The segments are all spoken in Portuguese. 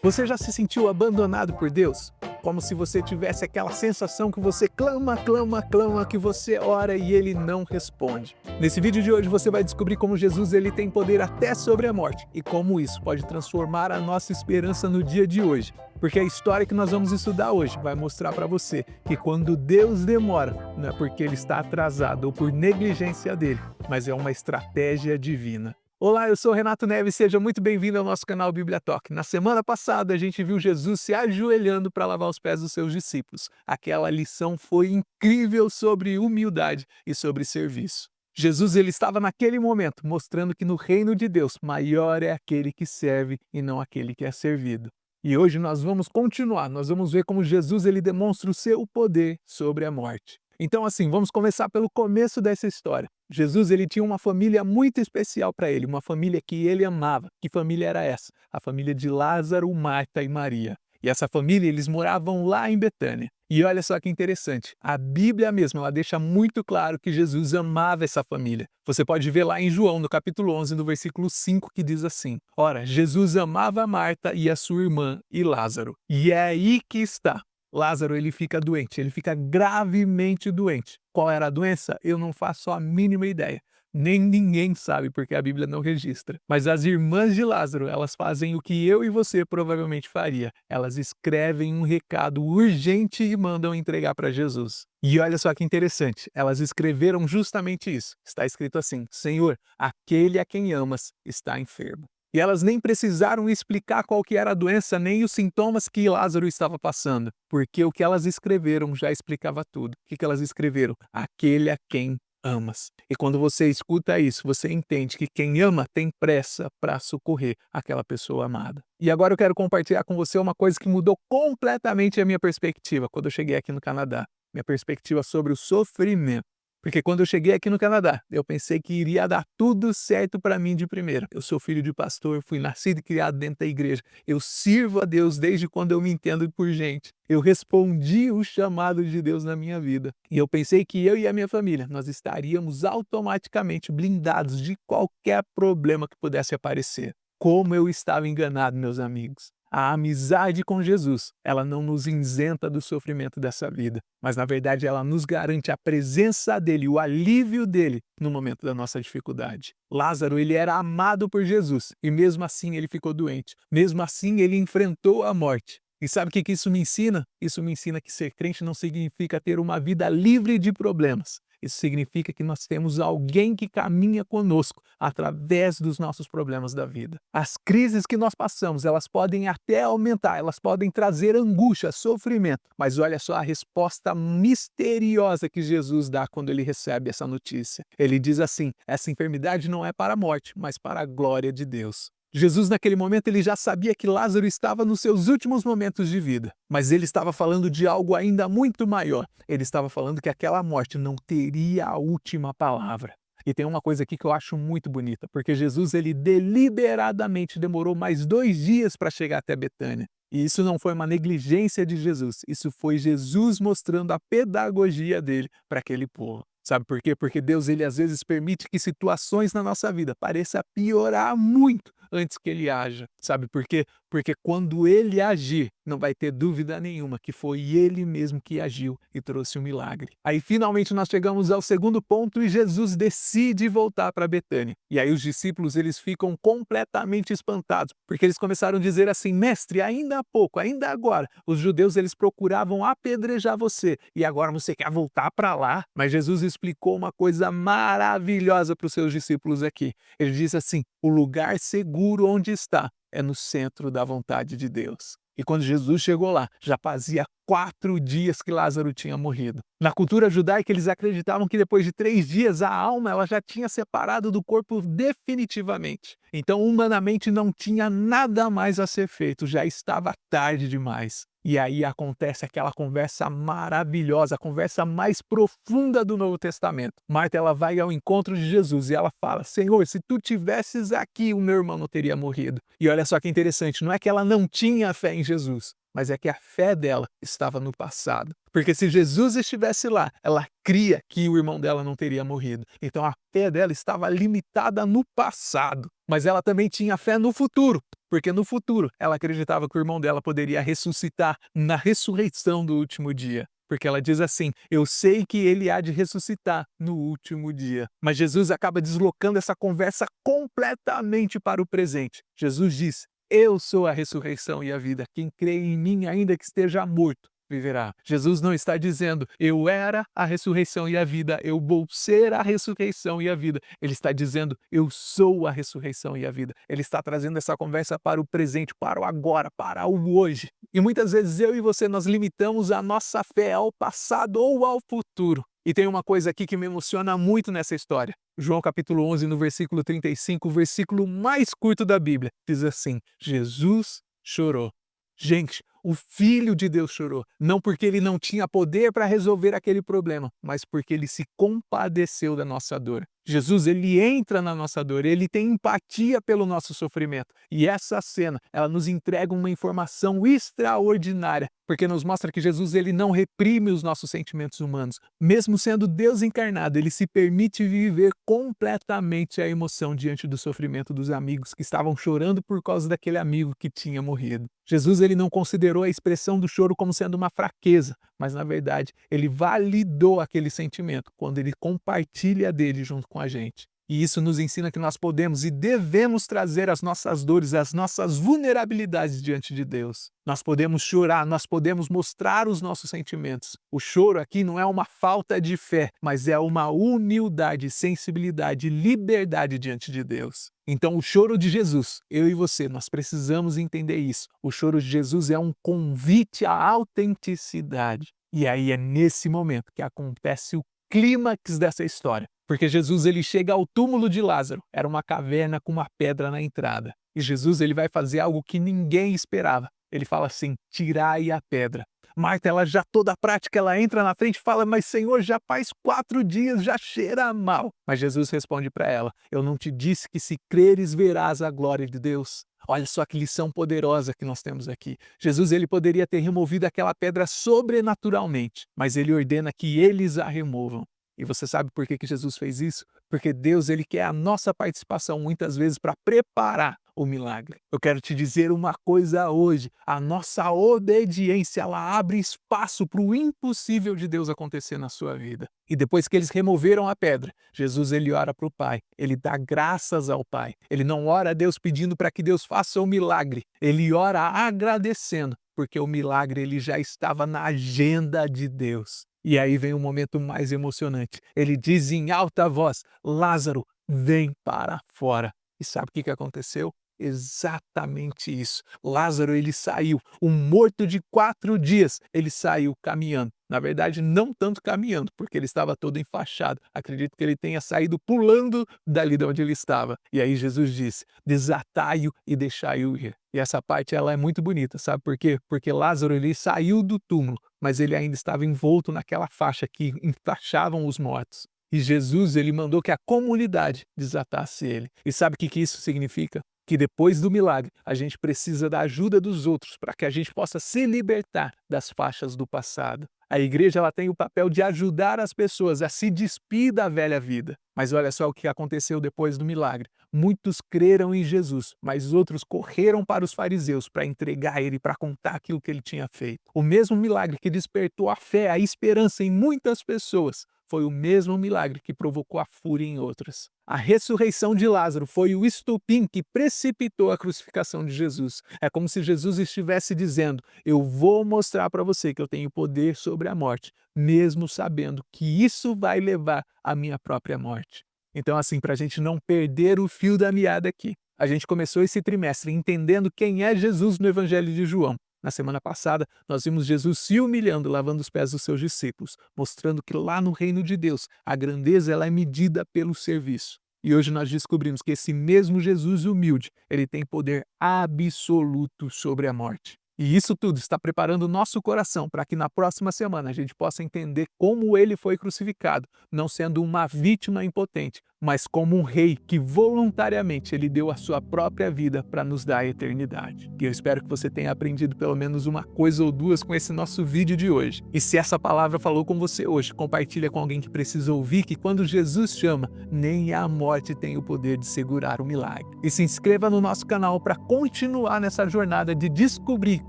Você já se sentiu abandonado por Deus? Como se você tivesse aquela sensação que você clama, clama, clama, que você ora e ele não responde. Nesse vídeo de hoje você vai descobrir como Jesus ele tem poder até sobre a morte e como isso pode transformar a nossa esperança no dia de hoje. Porque a história que nós vamos estudar hoje vai mostrar para você que quando Deus demora, não é porque ele está atrasado ou por negligência dele, mas é uma estratégia divina. Olá, eu sou Renato Neves, seja muito bem-vindo ao nosso canal Bíblia Talk. Na semana passada a gente viu Jesus se ajoelhando para lavar os pés dos seus discípulos. Aquela lição foi incrível sobre humildade e sobre serviço. Jesus ele estava naquele momento mostrando que no reino de Deus maior é aquele que serve e não aquele que é servido. E hoje nós vamos continuar, nós vamos ver como Jesus ele demonstra o seu poder sobre a morte. Então assim, vamos começar pelo começo dessa história. Jesus ele tinha uma família muito especial para ele, uma família que ele amava. Que família era essa? A família de Lázaro, Marta e Maria. E essa família, eles moravam lá em Betânia. E olha só que interessante, a Bíblia mesmo, ela deixa muito claro que Jesus amava essa família. Você pode ver lá em João, no capítulo 11, no versículo 5, que diz assim: Ora, Jesus amava Marta e a sua irmã e Lázaro. E é aí que está. Lázaro ele fica doente, ele fica gravemente doente. Qual era a doença? Eu não faço a mínima ideia. Nem ninguém sabe porque a Bíblia não registra. Mas as irmãs de Lázaro, elas fazem o que eu e você provavelmente faria. Elas escrevem um recado urgente e mandam entregar para Jesus. E olha só que interessante, elas escreveram justamente isso. Está escrito assim: Senhor, aquele a quem amas está enfermo. E elas nem precisaram explicar qual que era a doença, nem os sintomas que Lázaro estava passando, porque o que elas escreveram já explicava tudo. O que elas escreveram? Aquele a quem amas. E quando você escuta isso, você entende que quem ama tem pressa para socorrer aquela pessoa amada. E agora eu quero compartilhar com você uma coisa que mudou completamente a minha perspectiva quando eu cheguei aqui no Canadá. Minha perspectiva sobre o sofrimento. Porque quando eu cheguei aqui no Canadá, eu pensei que iria dar tudo certo para mim de primeira. Eu sou filho de pastor, fui nascido e criado dentro da igreja. Eu sirvo a Deus desde quando eu me entendo por gente. Eu respondi o chamado de Deus na minha vida. E eu pensei que eu e a minha família, nós estaríamos automaticamente blindados de qualquer problema que pudesse aparecer. Como eu estava enganado, meus amigos. A amizade com Jesus, ela não nos isenta do sofrimento dessa vida, mas na verdade ela nos garante a presença dele, o alívio dele no momento da nossa dificuldade. Lázaro, ele era amado por Jesus e mesmo assim ele ficou doente. Mesmo assim ele enfrentou a morte. E sabe o que isso me ensina? Isso me ensina que ser crente não significa ter uma vida livre de problemas. Isso significa que nós temos alguém que caminha conosco através dos nossos problemas da vida. As crises que nós passamos, elas podem até aumentar, elas podem trazer angústia, sofrimento. Mas olha só a resposta misteriosa que Jesus dá quando ele recebe essa notícia. Ele diz assim: essa enfermidade não é para a morte, mas para a glória de Deus. Jesus, naquele momento, ele já sabia que Lázaro estava nos seus últimos momentos de vida, mas ele estava falando de algo ainda muito maior. Ele estava falando que aquela morte não teria a última palavra. E tem uma coisa aqui que eu acho muito bonita, porque Jesus, ele deliberadamente demorou mais 2 dias para chegar até Betânia. E isso não foi uma negligência de Jesus, isso foi Jesus mostrando a pedagogia dele para aquele povo. Sabe por quê? Porque Deus, ele às vezes permite que situações na nossa vida pareçam piorar muito antes que ele haja. Sabe por quê? Porque quando ele agir, não vai ter dúvida nenhuma que foi ele mesmo que agiu e trouxe um milagre. Aí finalmente nós chegamos ao segundo ponto e Jesus decide voltar para Betânia. E aí os discípulos eles ficam completamente espantados, porque eles começaram a dizer assim: mestre, ainda há pouco, ainda agora, os judeus eles procuravam apedrejar você e agora você quer voltar para lá? Mas Jesus explicou uma coisa maravilhosa para os seus discípulos aqui. Ele diz assim: o lugar seguro onde está é no centro da vontade de Deus. E quando Jesus chegou lá, já fazia 4 dias que Lázaro tinha morrido. Na cultura judaica, eles acreditavam que depois de 3 dias a alma ela já tinha separado do corpo definitivamente. Então, humanamente, não tinha nada mais a ser feito, já estava tarde demais. E aí acontece aquela conversa maravilhosa, a conversa mais profunda do Novo Testamento. Marta ela vai ao encontro de Jesus e ela fala: Senhor, se tu tivesses aqui, o meu irmão não teria morrido. E olha só que interessante, não é que ela não tinha fé em Jesus, mas é que a fé dela estava no passado. Porque se Jesus estivesse lá, ela cria que o irmão dela não teria morrido. Então a fé dela estava limitada no passado. Mas ela também tinha fé no futuro, porque no futuro ela acreditava que o irmão dela poderia ressuscitar na ressurreição do último dia. Porque ela diz assim: eu sei que ele há de ressuscitar no último dia. Mas Jesus acaba deslocando essa conversa completamente para o presente. Jesus diz: eu sou a ressurreição e a vida. Quem crê em mim, ainda que esteja morto, viverá. Jesus não está dizendo: eu era a ressurreição e a vida, eu vou ser a ressurreição e a vida. Ele está dizendo: eu sou a ressurreição e a vida. Ele está trazendo essa conversa para o presente, para o agora, para o hoje. E muitas vezes eu e você, nós limitamos a nossa fé ao passado ou ao futuro. E tem uma coisa aqui que me emociona muito nessa história. João capítulo 11, no versículo 35, o versículo mais curto da Bíblia, diz assim: Jesus chorou. Gente, o Filho de Deus chorou, não porque ele não tinha poder para resolver aquele problema, mas porque ele se compadeceu da nossa dor. Jesus, ele entra na nossa dor, ele tem empatia pelo nosso sofrimento. E essa cena, ela nos entrega uma informação extraordinária, porque nos mostra que Jesus, ele não reprime os nossos sentimentos humanos. Mesmo sendo Deus encarnado, ele se permite viver completamente a emoção diante do sofrimento dos amigos que estavam chorando por causa daquele amigo que tinha morrido. Jesus, ele não considerou a expressão do choro como sendo uma fraqueza, mas na verdade, ele validou aquele sentimento quando ele compartilha dele junto com a gente. E isso nos ensina que nós podemos e devemos trazer as nossas dores, as nossas vulnerabilidades diante de Deus. Nós podemos chorar, nós podemos mostrar os nossos sentimentos. O choro aqui não é uma falta de fé, mas é uma humildade, sensibilidade, liberdade diante de Deus. Então o choro de Jesus, eu e você, nós precisamos entender isso. O choro de Jesus é um convite à autenticidade. E aí é nesse momento que acontece o clímax dessa história. Porque Jesus, ele chega ao túmulo de Lázaro. Era uma caverna com uma pedra na entrada. E Jesus, ele vai fazer algo que ninguém esperava. Ele fala assim: tirai a pedra. Marta, ela já toda prática, ela entra na frente e fala: mas Senhor, já faz 4 dias, já cheira mal. Mas Jesus responde para ela: eu não te disse que se creres verás a glória de Deus? Olha só que lição poderosa que nós temos aqui. Jesus, ele poderia ter removido aquela pedra sobrenaturalmente, mas ele ordena que eles a removam. E você sabe por que Jesus fez isso? Porque Deus, ele quer a nossa participação muitas vezes para preparar o milagre. Eu quero te dizer uma coisa hoje: a nossa obediência, ela abre espaço para o impossível de Deus acontecer na sua vida. E depois que eles removeram a pedra, Jesus, ele ora para o Pai, ele dá graças ao Pai. Ele não ora a Deus pedindo para que Deus faça o milagre, ele ora agradecendo, porque o milagre ele já estava na agenda de Deus. E aí vem o momento mais emocionante. Ele diz em alta voz: Lázaro, vem para fora. E sabe o que aconteceu? Exatamente isso. Lázaro, ele saiu, um morto de 4 dias, ele saiu caminhando. Na verdade, não tanto caminhando, porque ele estava todo enfaixado. Acredito que ele tenha saído pulando dali de onde ele estava. E aí Jesus disse: desatai-o e deixai-o ir. E essa parte, ela é muito bonita, sabe por quê? Porque Lázaro, ele saiu do túmulo, mas ele ainda estava envolto naquela faixa que enfaixavam os mortos. E Jesus, ele mandou que a comunidade desatasse ele. E sabe o que isso significa? Que depois do milagre, a gente precisa da ajuda dos outros para que a gente possa se libertar das faixas do passado. A igreja, ela tem o papel de ajudar as pessoas a se despir da velha vida. Mas olha só o que aconteceu depois do milagre. Muitos creram em Jesus, mas outros correram para os fariseus para entregar ele, para contar aquilo que ele tinha feito. O mesmo milagre que despertou a fé, a esperança em muitas pessoas, foi o mesmo milagre que provocou a fúria em outras. A ressurreição de Lázaro foi o estopim que precipitou a crucificação de Jesus. É como se Jesus estivesse dizendo: eu vou mostrar para você que eu tenho poder sobre a morte, mesmo sabendo que isso vai levar à minha própria morte. Então, assim, para a gente não perder o fio da meada aqui, a gente começou esse trimestre entendendo quem é Jesus no Evangelho de João. Na semana passada, nós vimos Jesus se humilhando, lavando os pés dos seus discípulos, mostrando que lá no reino de Deus, a grandeza ela é medida pelo serviço. E hoje nós descobrimos que esse mesmo Jesus humilde, ele tem poder absoluto sobre a morte. E isso tudo está preparando o nosso coração para que na próxima semana a gente possa entender como ele foi crucificado, não sendo uma vítima impotente, mas como um rei que voluntariamente ele deu a sua própria vida para nos dar a eternidade. E eu espero que você tenha aprendido pelo menos uma coisa ou duas com esse nosso vídeo de hoje. E se essa palavra falou com você hoje, compartilha com alguém que precisa ouvir que quando Jesus chama, nem a morte tem o poder de segurar o milagre. E se inscreva no nosso canal para continuar nessa jornada de descobrir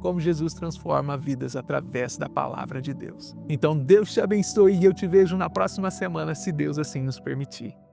como Jesus transforma vidas através da palavra de Deus. Então Deus te abençoe e eu te vejo na próxima semana, se Deus assim nos permitir.